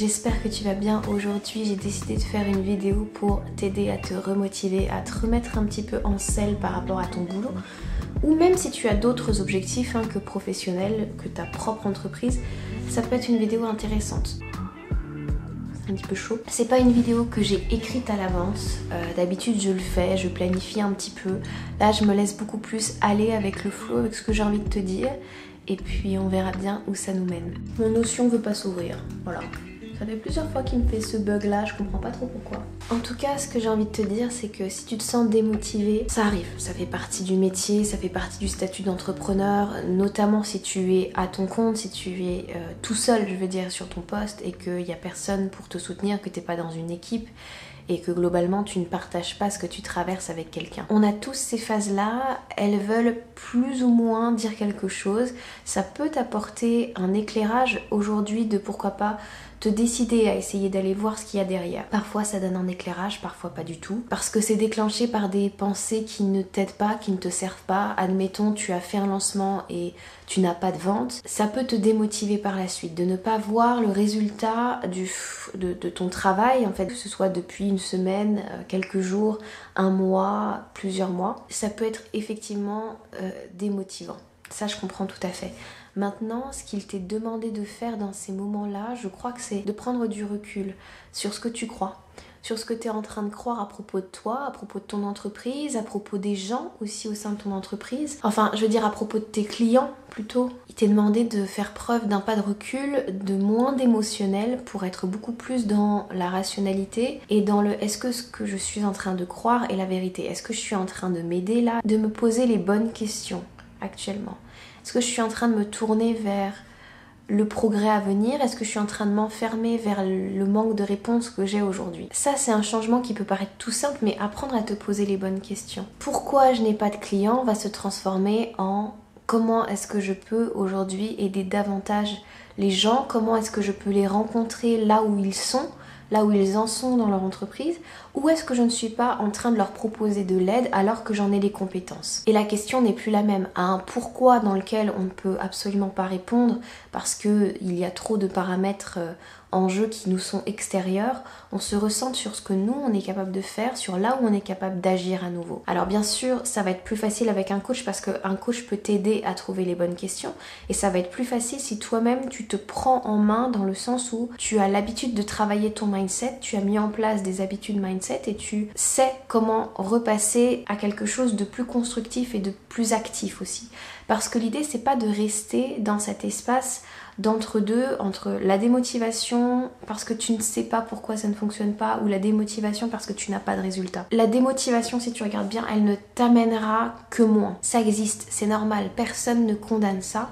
j'espère que tu vas bien. Aujourd'hui j'ai décidé de faire une vidéo pour t'aider à te remotiver, à te remettre un petit peu en selle par rapport à ton boulot. Ou même si tu as d'autres objectifs que professionnels, que ta propre entreprise, ça peut être une vidéo intéressante. C'est un petit peu chaud. C'est pas une vidéo que j'ai écrite à l'avance. D'habitude je le fais, je planifie un petit peu. Là je me laisse beaucoup plus aller avec le flow, avec ce que j'ai envie de te dire. Et puis on verra bien où ça nous mène. Mon Notion veut pas s'ouvrir, voilà. Ça fait plusieurs fois qu'il me fait ce bug là, je comprends pas trop pourquoi. En tout cas, ce que j'ai envie de te dire, c'est que si tu te sens démotivé, ça arrive. Ça fait partie du métier, ça fait partie du statut d'entrepreneur, notamment si tu es à ton compte, si tu es tout seul, je veux dire, sur ton poste et qu'il n'y a personne pour te soutenir, que tu n'es pas dans une équipe et que globalement tu ne partages pas ce que tu traverses avec quelqu'un. On a tous ces phases-là, elles veulent plus ou moins dire quelque chose. Ça peut t'apporter un éclairage aujourd'hui de pourquoi pas te décider à essayer d'aller voir ce qu'il y a derrière. Parfois ça donne un éclairage, parfois pas du tout. Parce que c'est déclenché par des pensées qui ne t'aident pas, qui ne te servent pas. Admettons, tu as fait un lancement et tu n'as pas de vente. Ça peut te démotiver par la suite, de ne pas voir le résultat de ton travail, en fait, que ce soit depuis une semaine, quelques jours, un mois, plusieurs mois. Ça peut être effectivement démotivant. Ça, je comprends tout à fait. Maintenant, ce qu'il t'est demandé de faire dans ces moments-là, je crois que c'est de prendre du recul sur ce que tu crois, sur ce que tu es en train de croire à propos de toi, à propos de ton entreprise, à propos des gens aussi au sein de ton entreprise. Enfin, je veux dire à propos de tes clients plutôt. Il t'est demandé de faire preuve d'un pas de recul, de moins d'émotionnel pour être beaucoup plus dans la rationalité et dans le est-ce que ce que je suis en train de croire est la vérité? Est-ce que je suis en train de m'aider là? De me poser les bonnes questions actuellement. Est-ce que je suis en train de me tourner vers le progrès à venir? Est-ce que je suis en train de m'enfermer vers le manque de réponses que j'ai aujourd'hui? Ça, c'est un changement qui peut paraître tout simple, mais apprendre à te poser les bonnes questions. Pourquoi je n'ai pas de clients va se transformer en comment est-ce que je peux aujourd'hui aider davantage les gens? Comment est-ce que je peux les rencontrer là où ils sont? Là où ils en sont dans leur entreprise, ou est-ce que je ne suis pas en train de leur proposer de l'aide alors que j'en ai les compétences? Et la question n'est plus la même, à un pourquoi dans lequel on ne peut absolument pas répondre parce qu'il y a trop de paramètres en jeu qui nous sont extérieurs. On se ressente sur ce que nous on est capable de faire, sur là où on est capable d'agir à nouveau. Alors bien sûr, ça va être plus facile avec un coach parce qu'un coach peut t'aider à trouver les bonnes questions et ça va être plus facile si toi-même tu te prends en main dans le sens où tu as l'habitude de travailler ton mindset, tu as mis en place des habitudes mindset et tu sais comment repasser à quelque chose de plus constructif et de plus actif aussi. Parce que l'idée c'est pas de rester dans cet espace d'entre-deux, entre la démotivation parce que tu ne sais pas pourquoi ça ne fonctionne pas ou la démotivation parce que tu n'as pas de résultat. La démotivation, si tu regardes bien, elle ne t'amènera que moins. Ça existe, c'est normal, personne ne condamne ça.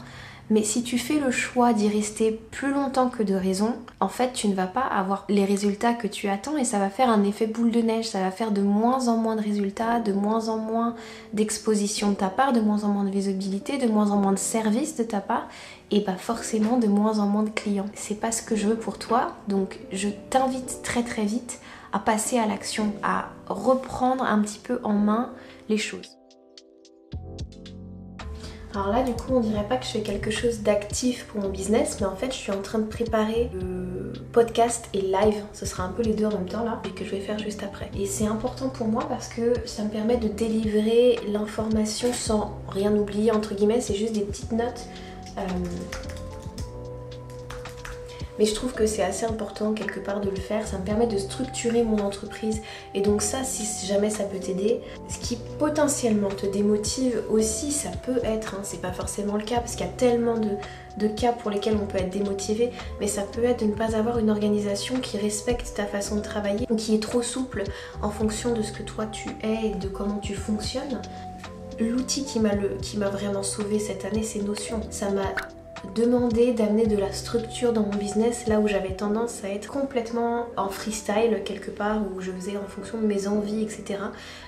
Mais si tu fais le choix d'y rester plus longtemps que de raison, en fait tu ne vas pas avoir les résultats que tu attends et ça va faire un effet boule de neige, ça va faire de moins en moins de résultats, de moins en moins d'exposition de ta part, de moins en moins de visibilité, de moins en moins de services de ta part et bah forcément de moins en moins de clients. C'est pas ce que je veux pour toi, donc je t'invite très très vite à passer à l'action, à reprendre un petit peu en main les choses. Alors là du coup on dirait pas que je fais quelque chose d'actif pour mon business, mais en fait je suis en train de préparer le podcast et live, ce sera un peu les deux en même temps là, et que je vais faire juste après. Et c'est important pour moi parce que ça me permet de délivrer l'information sans rien oublier entre guillemets, c'est juste des petites notes. Mais je trouve que c'est assez important quelque part de le faire, ça me permet de structurer mon entreprise et donc ça, si jamais ça peut t'aider, ce qui potentiellement te démotive aussi, ça peut être, c'est pas forcément le cas parce qu'il y a tellement de cas pour lesquels on peut être démotivé, mais ça peut être de ne pas avoir une organisation qui respecte ta façon de travailler ou qui est trop souple en fonction de ce que toi tu es et de comment tu fonctionnes. L'outil qui m'a vraiment sauvé cette année, c'est Notion. Ça m'a demandé d'amener de la structure dans mon business là où j'avais tendance à être complètement en freestyle quelque part où je faisais en fonction de mes envies etc.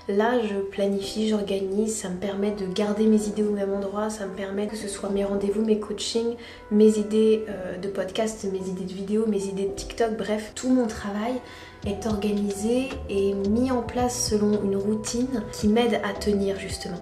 Là je planifie, j'organise, ça me permet de garder mes idées au même endroit, ça me permet que ce soit mes rendez-vous, mes coachings, mes idées de podcast, mes idées de vidéos, mes idées de TikTok, bref tout mon travail est organisé et mis en place selon une routine qui m'aide à tenir justement.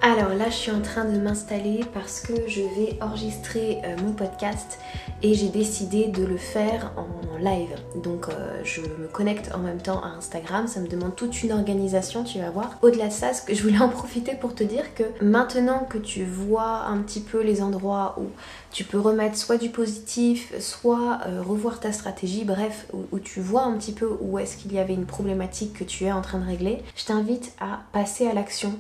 Alors là, je suis en train de m'installer parce que je vais enregistrer mon podcast et j'ai décidé de le faire en live. Donc je me connecte en même temps à Instagram, ça me demande toute une organisation, tu vas voir. Au-delà de ça, ce que je voulais en profiter pour te dire que maintenant que tu vois un petit peu les endroits où tu peux remettre soit du positif, soit revoir ta stratégie, bref, où tu vois un petit peu où est-ce qu'il y avait une problématique que tu es en train de régler, je t'invite à passer à l'action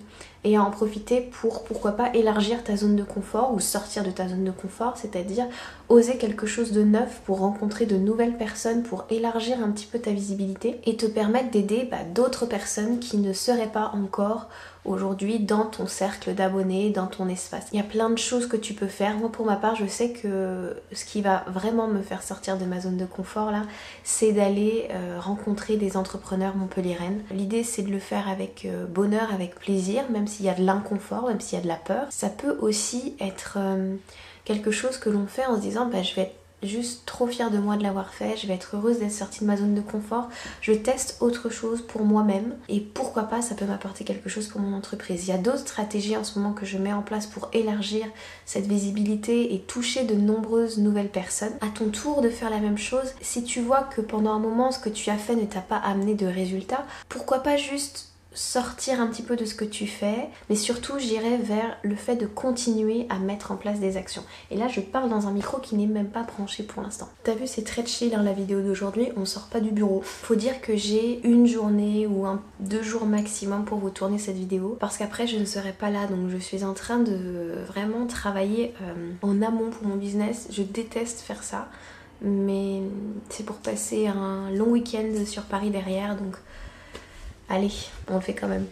et à en profiter pour, pourquoi pas, élargir ta zone de confort ou sortir de ta zone de confort, c'est-à-dire oser quelque chose de neuf pour rencontrer de nouvelles personnes, pour élargir un petit peu ta visibilité et te permettre d'aider d'autres personnes qui ne seraient pas encore aujourd'hui dans ton cercle d'abonnés, dans ton espace. Il y a plein de choses que tu peux faire. Moi pour ma part, je sais que ce qui va vraiment me faire sortir de ma zone de confort là, c'est d'aller rencontrer des entrepreneurs montpelliéraines. L'idée c'est de le faire avec bonheur, avec plaisir, même s'il y a de l'inconfort, même s'il y a de la peur. Ça peut aussi être quelque chose que l'on fait en se disant je vais être juste trop fière de moi de l'avoir fait, je vais être heureuse d'être sortie de ma zone de confort, je teste autre chose pour moi-même et pourquoi pas ça peut m'apporter quelque chose pour mon entreprise. Il y a d'autres stratégies en ce moment que je mets en place pour élargir cette visibilité et toucher de nombreuses nouvelles personnes. À ton tour de faire la même chose, si tu vois que pendant un moment ce que tu as fait ne t'a pas amené de résultats, pourquoi pas juste sortir un petit peu de ce que tu fais, mais surtout j'irai vers le fait de continuer à mettre en place des actions. Et là je parle dans un micro qui n'est même pas branché pour l'instant. T'as vu, c'est très chill la vidéo d'aujourd'hui, on sort pas du bureau. Faut dire que j'ai une journée ou 2 jours maximum pour vous tourner cette vidéo, parce qu'après je ne serai pas là, donc je suis en train de vraiment travailler en amont pour mon business. Je déteste faire ça, mais c'est pour passer un long week-end sur Paris derrière, donc allez, on le fait quand même.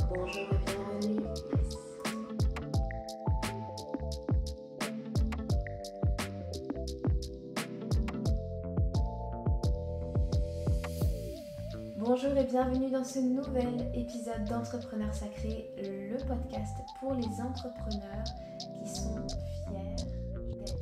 Bonjour et bienvenue. Bonjour et bienvenue dans ce nouvel épisode d'Entrepreneurs Sacrés, le podcast pour les entrepreneurs qui sont fiers d'être reliés.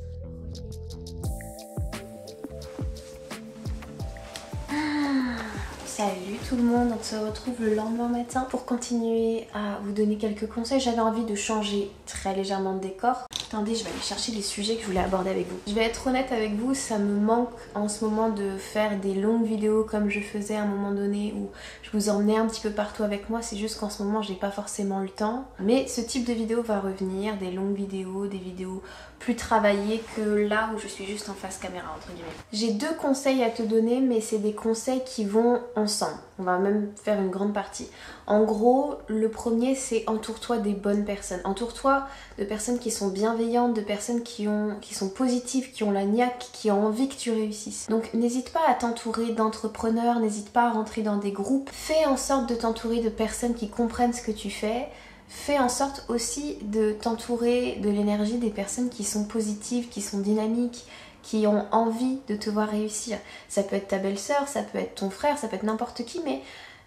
Salut tout le monde, on se retrouve le lendemain matin pour continuer à vous donner quelques conseils. J'avais envie de changer très légèrement de décor. Attendez, je vais aller chercher les sujets que je voulais aborder avec vous. Je vais être honnête avec vous, ça me manque en ce moment de faire des longues vidéos comme je faisais à un moment donné où je vous emmenais un petit peu partout avec moi. C'est juste qu'en ce moment, j'ai pas forcément le temps. Mais ce type de vidéo va revenir, des longues vidéos, des vidéos plus travaillées que là où je suis juste en face caméra, entre guillemets. J'ai 2 conseils à te donner, mais c'est des conseils qui vont ensemble. On va même faire une grande partie. En gros, le premier, c'est entoure-toi des bonnes personnes. Entoure-toi de personnes qui sont bienveillantes, de personnes qui sont positives, qui ont la niaque, qui ont envie que tu réussisses. Donc n'hésite pas à t'entourer d'entrepreneurs, n'hésite pas à rentrer dans des groupes. Fais en sorte de t'entourer de personnes qui comprennent ce que tu fais. Fais en sorte aussi de t'entourer de l'énergie des personnes qui sont positives, qui sont dynamiques, qui ont envie de te voir réussir. Ça peut être ta belle-sœur, ça peut être ton frère, ça peut être n'importe qui, mais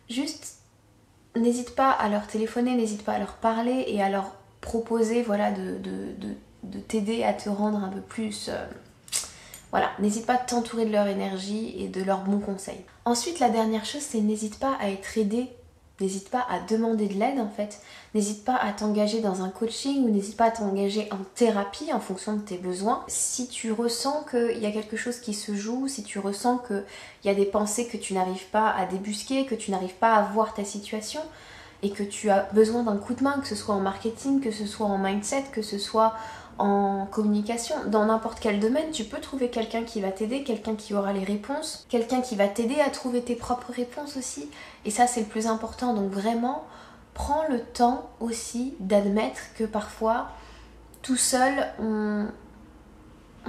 juste n'hésite pas à leur téléphoner, n'hésite pas à leur parler et à leur proposer de t'aider à te rendre un peu plus... Voilà, n'hésite pas à t'entourer de leur énergie et de leurs bons conseils. Ensuite, la dernière chose, c'est n'hésite pas à être aidé. N'hésite pas à demander de l'aide en fait. N'hésite pas à t'engager dans un coaching ou n'hésite pas à t'engager en thérapie en fonction de tes besoins. Si tu ressens qu'il y a quelque chose qui se joue, si tu ressens qu'il y a des pensées que tu n'arrives pas à débusquer, que tu n'arrives pas à voir ta situation et que tu as besoin d'un coup de main, que ce soit en marketing, que ce soit en mindset, que ce soit en communication, dans n'importe quel domaine, tu peux trouver quelqu'un qui va t'aider, quelqu'un qui aura les réponses, quelqu'un qui va t'aider à trouver tes propres réponses aussi. Et ça, c'est le plus important. Donc vraiment, prends le temps aussi d'admettre que parfois, tout seul, on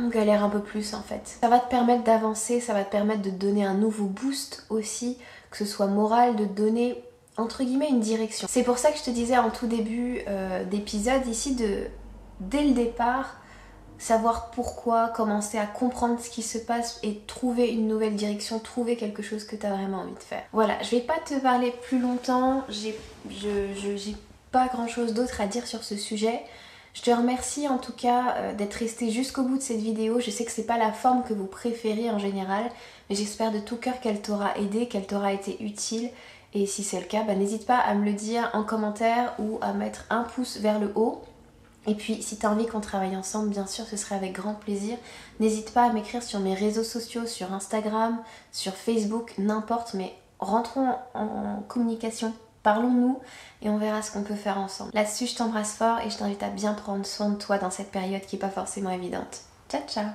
galère un peu plus en fait. Ça va te permettre d'avancer, ça va te permettre de te donner un nouveau boost aussi, que ce soit moral, de te donner entre guillemets une direction. C'est pour ça que je te disais en tout début d'épisode ici dès le départ, savoir pourquoi, commencer à comprendre ce qui se passe et trouver une nouvelle direction, trouver quelque chose que tu as vraiment envie de faire. Voilà, je vais pas te parler plus longtemps, j'ai pas grand chose d'autre à dire sur ce sujet. Je te remercie en tout cas d'être resté jusqu'au bout de cette vidéo. Je sais que c'est pas la forme que vous préférez en général, mais j'espère de tout cœur qu'elle t'aura aidé, qu'elle t'aura été utile. Et si c'est le cas, n'hésite pas à me le dire en commentaire ou à mettre un pouce vers le haut. Et puis si tu as envie qu'on travaille ensemble, bien sûr, ce serait avec grand plaisir. N'hésite pas à m'écrire sur mes réseaux sociaux, sur Instagram, sur Facebook, n'importe, mais rentrons en communication, parlons-nous et on verra ce qu'on peut faire ensemble. Là-dessus, je t'embrasse fort et je t'invite à bien prendre soin de toi dans cette période qui n'est pas forcément évidente. Ciao, ciao!